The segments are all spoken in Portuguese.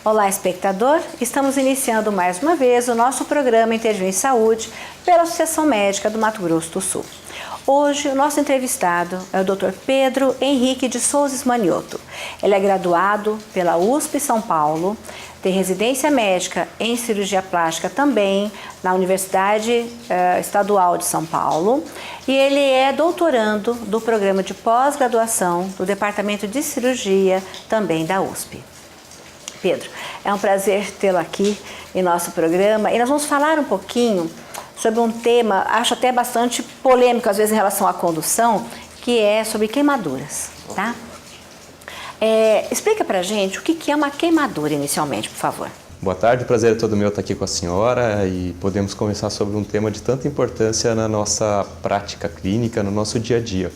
Olá, espectador! Estamos iniciando mais uma vez o nosso programa Interview em Saúde pela Associação Médica do Mato Grosso do Sul. Hoje, o nosso entrevistado é o Dr. Pedro Henrique de Souza Ismanioto. Ele é graduado pela USP São Paulo, tem residência médica em cirurgia plástica também na Universidade Estadual de São Paulo e ele é doutorando do programa de pós-graduação do Departamento de Cirurgia também da USP. Pedro, é um prazer tê-lo aqui em nosso programa e nós vamos falar um pouquinho sobre um tema, acho até bastante polêmico às vezes em relação à condução, que é sobre queimaduras, tá? Explica pra gente o que é uma queimadura inicialmente, por favor. Boa tarde, o prazer é todo meu estar aqui com a senhora e podemos conversar sobre um tema de tanta importância na nossa prática clínica, no nosso dia a dia.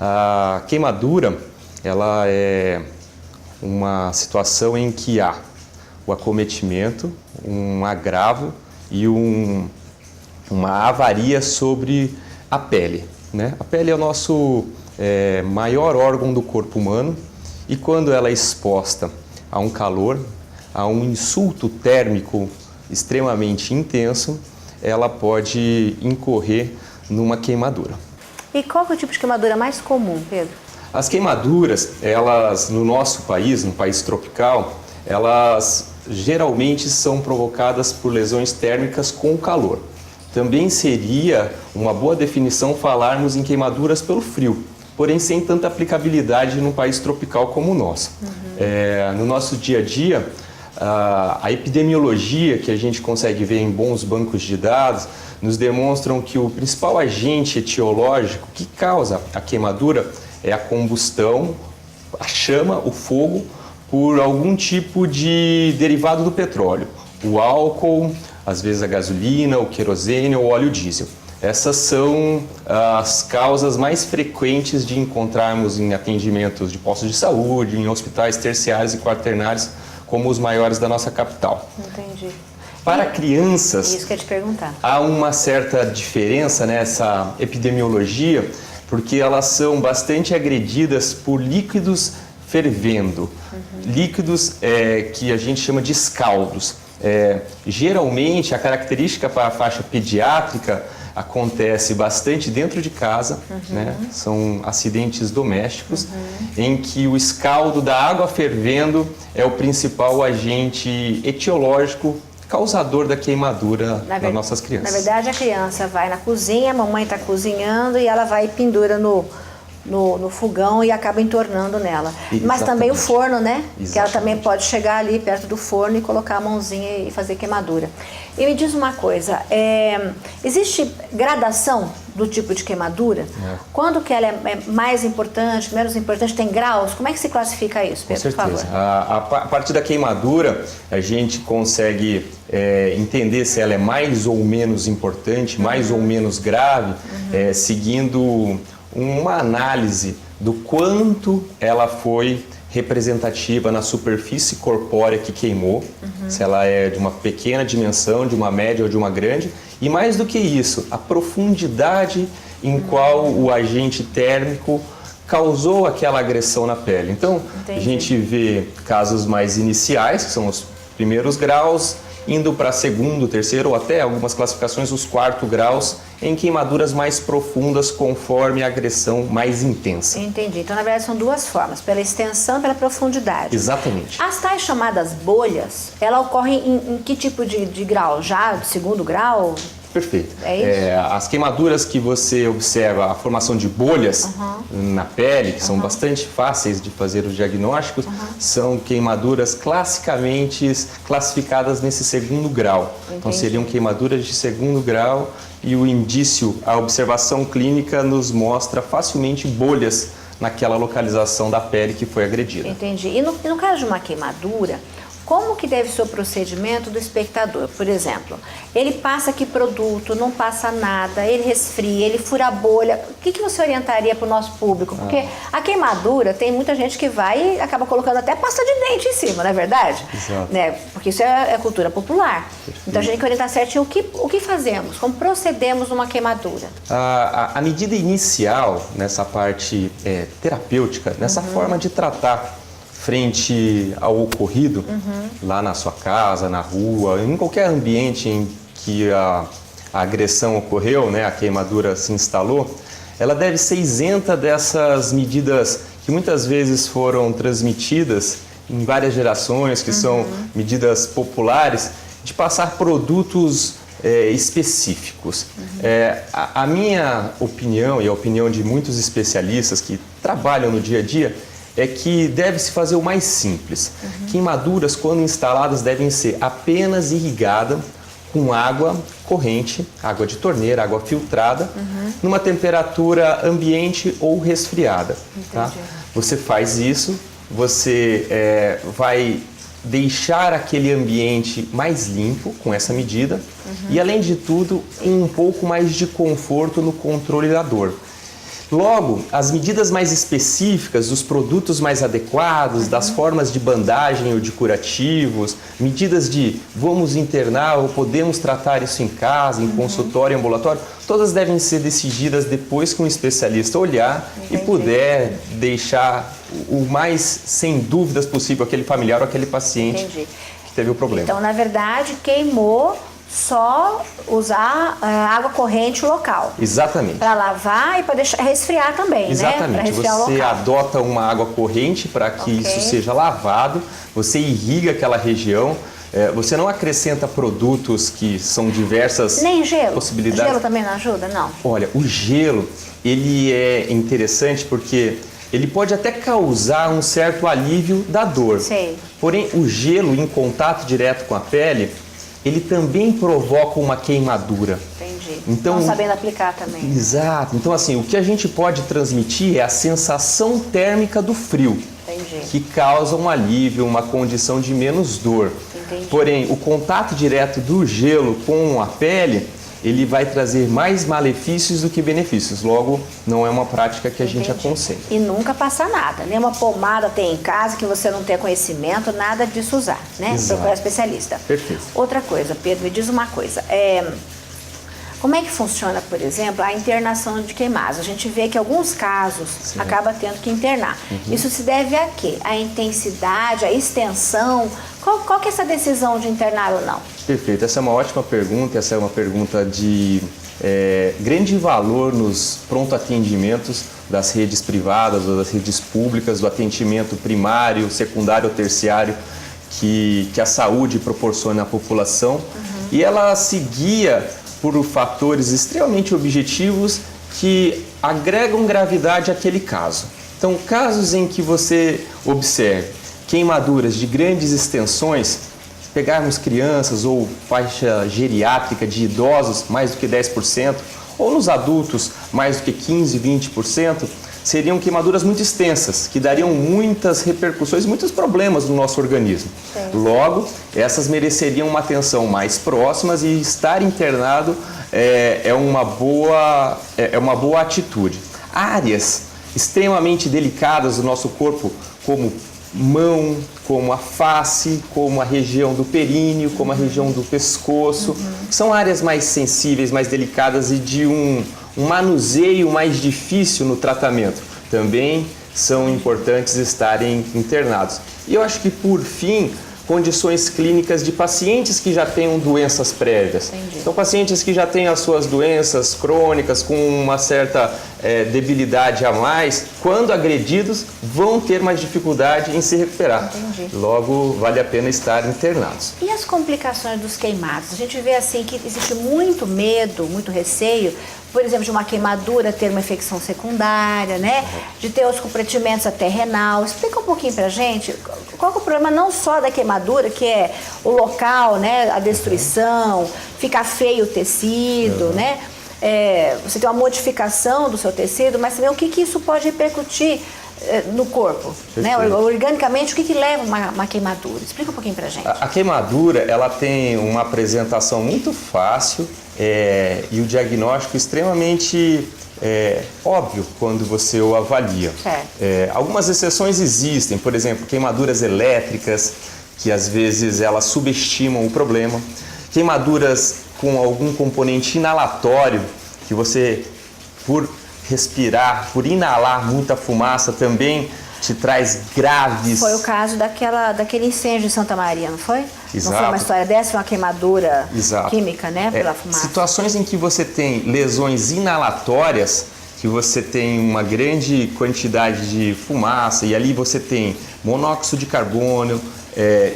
A queimadura, ela é uma situação em que há o acometimento, um agravo e uma avaria sobre a pele, né? A pele é o nosso maior órgão do corpo humano e quando ela é exposta a um calor, a um insulto térmico extremamente intenso, ela pode incorrer numa queimadura. E qual é o tipo de queimadura mais comum, Pedro? As queimaduras, elas no nosso país, no país tropical, elas geralmente são provocadas por lesões térmicas com calor. Também seria uma boa definição falarmos em queimaduras pelo frio, porém sem tanta aplicabilidade num país tropical como o nosso. No nosso dia a dia, a epidemiologia que a gente consegue ver em bons bancos de dados nos demonstram que o principal agente etiológico que causa a queimadura é a combustão, a chama, o fogo, por algum tipo de derivado do petróleo. O álcool, às vezes a gasolina, o querosene ou o óleo diesel. Essas são as causas mais frequentes de encontrarmos em atendimentos de postos de saúde, em hospitais terciários e quaternários, como os maiores da nossa capital. Entendi. Para crianças, isso que eu ia te perguntar. Há uma certa diferença nessa epidemiologia, porque elas são bastante agredidas por líquidos fervendo, líquidos que a gente chama de escaldos. Geralmente, a característica para a faixa pediátrica acontece bastante dentro de casa, né? São acidentes domésticos, em que o escaldo da água fervendo é o principal agente etiológico causador da queimadura nas nossas crianças. Na verdade, a criança vai na cozinha, a mamãe está cozinhando e ela vai e pendura no fogão e acaba entornando nela. Exatamente. Mas também o forno, né? Exatamente. Que ela também pode chegar ali perto do forno e colocar a mãozinha e fazer queimadura. E me diz uma coisa, existe gradação do tipo de queimadura? Quando que ela é mais importante, menos importante, tem graus? Como é que se classifica isso, Pedro, por favor? A partir da queimadura, a gente consegue entender se ela é mais ou menos importante, mais ou menos grave, seguindo uma análise do quanto ela foi representativa na superfície corpórea que queimou, se ela é de uma pequena dimensão, de uma média ou de uma grande, e mais do que isso, a profundidade em qual o agente térmico causou aquela agressão na pele. Então, a gente vê casos mais iniciais, que são os primeiros graus, indo para segundo, terceiro ou até algumas classificações, os quartos graus, em queimaduras mais profundas conforme a agressão mais intensa. Entendi. Então, na verdade, são duas formas, pela extensão e pela profundidade. Exatamente. As tais chamadas bolhas, ela ocorrem em que tipo de grau? Já de segundo grau? Perfeito. É isso? As queimaduras que você observa, a formação de bolhas na pele, que são bastante fáceis de fazer os diagnósticos, são queimaduras classicamente classificadas nesse segundo grau. Entendi. Então seriam queimaduras de segundo grau e o indício, a observação clínica nos mostra facilmente bolhas naquela localização da pele que foi agredida. Entendi. E no caso de uma queimadura, Como que deve ser o procedimento do espectador? Por exemplo, ele passa aqui produto, não passa nada, ele resfria, ele fura a bolha. O que você orientaria para o nosso público? Porque a queimadura, tem muita gente que vai e acaba colocando até pasta de dente em cima, não é verdade? Exato. Né? Porque isso é cultura popular. Perfeito. Então a gente tem que orientar certinho o que fazemos, como procedemos numa queimadura. A medida inicial, nessa parte terapêutica, nessa forma de tratar frente ao ocorrido, lá na sua casa, na rua, em qualquer ambiente em que a agressão ocorreu, né, a queimadura se instalou, ela deve ser isenta dessas medidas que muitas vezes foram transmitidas em várias gerações, que são medidas populares, de passar produtos específicos. A minha opinião e a opinião de muitos especialistas que trabalham no dia a dia é que deve-se fazer o mais simples. Queimaduras, quando instaladas, devem ser apenas irrigadas com água corrente, água de torneira, água filtrada, numa temperatura ambiente ou resfriada. Tá? Você faz isso, você vai deixar aquele ambiente mais limpo com essa medida e, além de tudo, um pouco mais de conforto no controle da dor. Logo, as medidas mais específicas, os produtos mais adequados, das formas de bandagem ou de curativos, medidas de vamos internar ou podemos tratar isso em casa, em consultório, ambulatório, todas devem ser decididas depois que um especialista olhar e puder deixar o mais sem dúvidas possível aquele familiar ou aquele paciente que teve o problema. Então, na verdade, queimou, só usar água corrente local. Exatamente. Para lavar e para deixar resfriar também, exatamente, né? Resfriar você adota uma água corrente para que isso seja lavado, você irriga aquela região, você não acrescenta produtos que são diversas nem gelo. possibilidades. Gelo também não ajuda, não? Olha, o gelo, ele é interessante porque ele pode até causar um certo alívio da dor. Sei. Porém, o gelo em contato direto com a pele, ele também provoca uma queimadura. Entendi. Então, não sabendo aplicar também. Exato. Então, assim, o que a gente pode transmitir é a sensação térmica do frio. Entendi. Que causa um alívio, uma condição de menos dor. Entendi. Porém, o contato direto do gelo com a pele, ele vai trazer mais malefícios do que benefícios. Logo, não é uma prática que a gente aconselha. E nunca passar nada. Nenhuma pomada tem em casa que você não tenha conhecimento, nada disso usar, né? Exato. Procurar especialista. Perfeito. Outra coisa, Pedro, me diz uma coisa. Como é que funciona, por exemplo, a internação de queimados? A gente vê que em alguns casos acaba tendo que internar. Isso se deve a quê? A intensidade, a extensão? Qual que é essa decisão de internar ou não? Perfeito. Essa é uma ótima pergunta. Essa é uma pergunta de grande valor nos pronto atendimentos das redes privadas ou das redes públicas, do atendimento primário, secundário ou terciário que a saúde proporciona à população. E ela se guia por fatores extremamente objetivos que agregam gravidade àquele caso. Então, casos em que você observe queimaduras de grandes extensões, se pegarmos crianças ou faixa geriátrica de idosos, mais do que 10%, ou nos adultos, mais do que 15%, 20%, seriam queimaduras muito extensas, que dariam muitas repercussões, muitos problemas no nosso organismo. Logo, essas mereceriam uma atenção mais próxima e estar internado é uma boa atitude. Áreas extremamente delicadas do nosso corpo, como mão, como a face, como a região do períneo, como a região do pescoço, são áreas mais sensíveis, mais delicadas e de um manuseio mais difícil no tratamento. Também são importantes estarem internados. E eu acho que, por fim, condições clínicas de pacientes que já tenham doenças prévias. Entendi. Então, pacientes que já têm as suas doenças crônicas com uma certa debilidade a mais, quando agredidos, vão ter mais dificuldade em se recuperar. Entendi. Logo, vale a pena estar internados. E as complicações dos queimados? A gente vê assim que existe muito medo, muito receio, por exemplo, de uma queimadura ter uma infecção secundária, né? De ter os comprometimentos até renal. Explica um pouquinho pra gente qual é o problema não só da queimadura, que é o local, né? A destruição, ficar feio o tecido, né? Você tem uma modificação do seu tecido, mas também o que isso pode repercutir no corpo, né? Perfeito. Organicamente, o que leva uma queimadura? Explica um pouquinho pra gente. A queimadura, ela tem uma apresentação muito fácil e o diagnóstico extremamente óbvio quando você o avalia. Algumas exceções existem, por exemplo, queimaduras elétricas, que às vezes elas subestimam o problema, queimaduras com algum componente inalatório, que você, por respirar, por inalar muita fumaça, também te traz graves... Foi o caso daquele incêndio em Santa Maria, não foi? Exato. Não foi uma história dessa, uma queimadura Exato. química, né, pela fumaça? Situações em que você tem lesões inalatórias, que você tem uma grande quantidade de fumaça e ali você tem monóxido de carbono,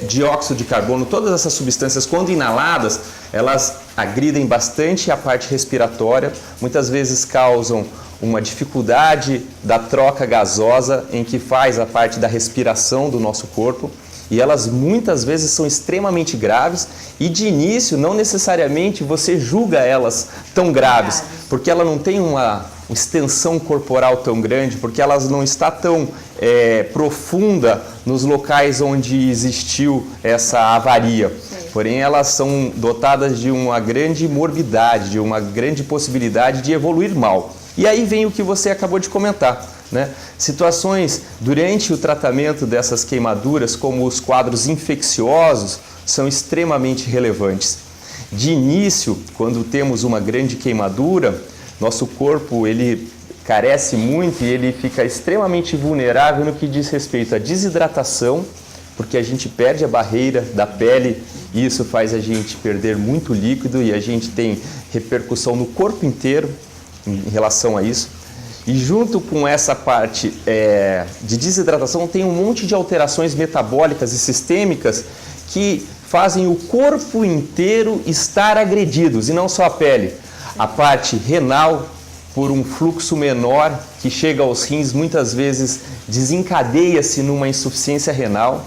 dióxido de carbono, todas essas substâncias, quando inaladas, elas agridem bastante a parte respiratória, muitas vezes causam uma dificuldade da troca gasosa em que faz a parte da respiração do nosso corpo e elas muitas vezes são extremamente graves e de início não necessariamente você julga elas tão graves, porque ela não tem uma extensão corporal tão grande, porque ela não está tão profunda nos locais onde existiu essa avaria. Porém, elas são dotadas de uma grande morbidade, de uma grande possibilidade de evoluir mal. E aí vem o que você acabou de comentar, né? Situações durante o tratamento dessas queimaduras, como os quadros infecciosos, são extremamente relevantes. De início, quando temos uma grande queimadura, nosso corpo ele carece muito e ele fica extremamente vulnerável no que diz respeito à desidratação, porque a gente perde a barreira da pele e isso faz a gente perder muito líquido e a gente tem repercussão no corpo inteiro em relação a isso. E junto com essa parte de desidratação tem um monte de alterações metabólicas e sistêmicas que fazem o corpo inteiro estar agredidos e não só a pele. A parte renal, por um fluxo menor que chega aos rins, muitas vezes desencadeia-se numa insuficiência renal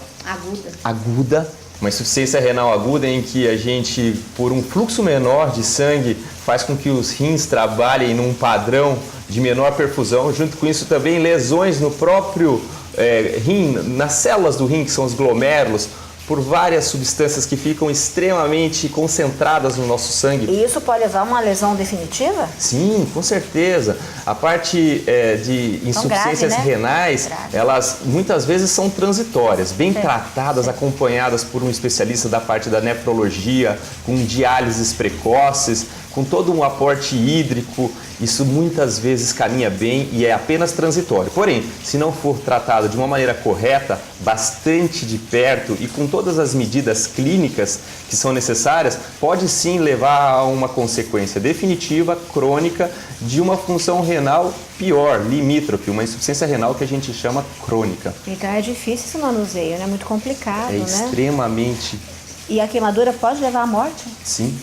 aguda. Uma insuficiência renal aguda em que a gente, por um fluxo menor de sangue, faz com que os rins trabalhem num padrão de menor perfusão. Junto com isso também lesões no próprio rim, nas células do rim, que são os glomérulos, por várias substâncias que ficam extremamente concentradas no nosso sangue. E isso pode levar a uma lesão definitiva? Sim, com certeza. A parte de insuficiências renais, elas muitas vezes são transitórias, bem tratadas, acompanhadas por um especialista da parte da nefrologia, com diálises precoces, com todo um aporte hídrico, isso muitas vezes caminha bem e é apenas transitório. Porém, se não for tratado de uma maneira correta, bastante de perto e com todas as medidas clínicas que são necessárias, pode sim levar a uma consequência definitiva, crônica, de uma função renal pior, limítrofe, uma insuficiência renal que a gente chama crônica. Então é difícil esse manuseio, né? Muito complicado, né? Extremamente. E a queimadura pode levar à morte? Sim.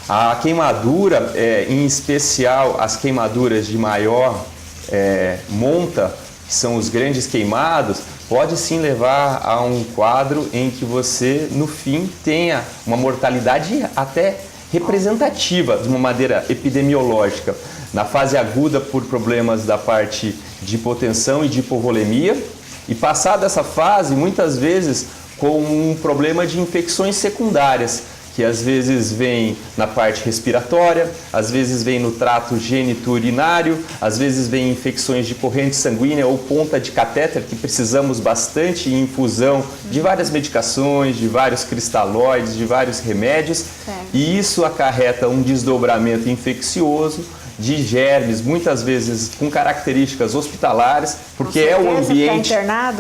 A queimadura, em especial as queimaduras de maior monta, que são os grandes queimados, pode sim levar a um quadro em que você, no fim, tenha uma mortalidade até representativa, de uma maneira epidemiológica. Na fase aguda, por problemas da parte de hipotensão e de hipovolemia, e passada essa fase, muitas vezes, com um problema de infecções secundárias, que às vezes vem na parte respiratória, às vezes vem no trato genito-urinário, às vezes vem infecções de corrente sanguínea ou ponta de catéter, que precisamos bastante em infusão de várias medicações, de vários cristalóides, de vários remédios, e isso acarreta um desdobramento infeccioso de germes, muitas vezes com características hospitalares, porque é o ambiente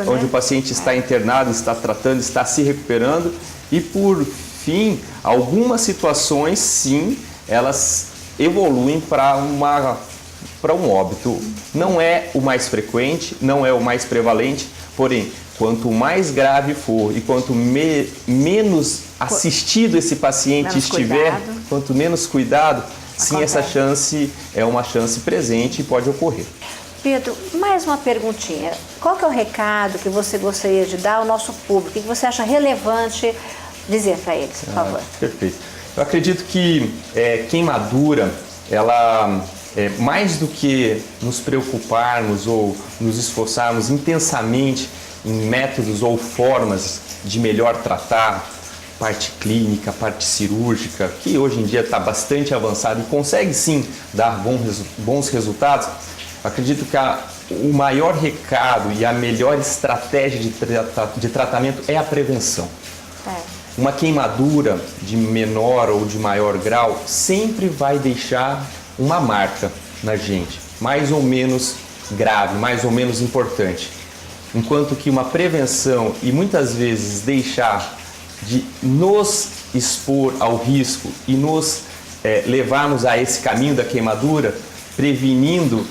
onde o paciente está internado, está tratando, está se recuperando, e por fim, algumas situações, sim, elas evoluem para um óbito. Não é o mais frequente, não é o mais prevalente, porém, quanto mais grave for e quanto menos assistido esse paciente estiver, quanto menos cuidado, sim, essa chance é uma chance presente e pode ocorrer. Pedro, mais uma perguntinha. Qual que é o recado que você gostaria de dar ao nosso público? O que você acha relevante dizer para eles, por favor? Perfeito. Eu acredito que queimadura, ela mais do que nos preocuparmos ou nos esforçarmos intensamente em métodos ou formas de melhor tratar, parte clínica, parte cirúrgica, que hoje em dia está bastante avançado e consegue sim dar bons resultados, acredito que o maior recado e a melhor estratégia de tratamento é a prevenção. Uma queimadura de menor ou de maior grau sempre vai deixar uma marca na gente, mais ou menos grave, mais ou menos importante. Enquanto que uma prevenção e muitas vezes deixar de nos expor ao risco e nos levarmos a esse caminho da queimadura, prevenindo,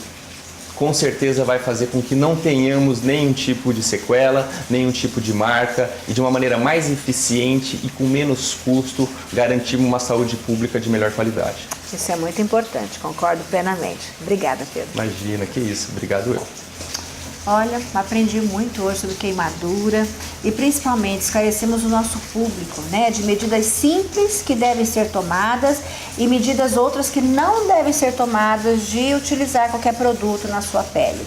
com certeza vai fazer com que não tenhamos nenhum tipo de sequela, nenhum tipo de marca e de uma maneira mais eficiente e com menos custo garantirmos uma saúde pública de melhor qualidade. Isso é muito importante, concordo plenamente. Obrigada, Pedro. Imagina, que isso. Obrigado eu. Olha, aprendi muito hoje sobre queimadura e principalmente esclarecemos o nosso público, né, de medidas simples que devem ser tomadas e medidas outras que não devem ser tomadas de utilizar qualquer produto na sua pele.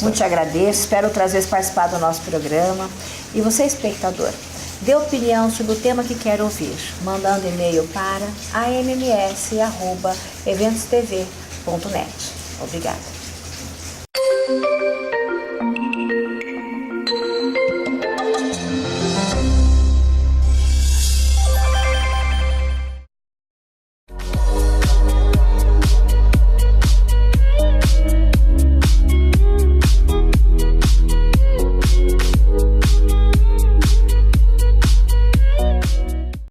Muito te agradeço, espero outra vez participar do nosso programa. E você, espectador, dê opinião sobre o tema que quer ouvir, mandando e-mail para amms@eventostv.net. Obrigada.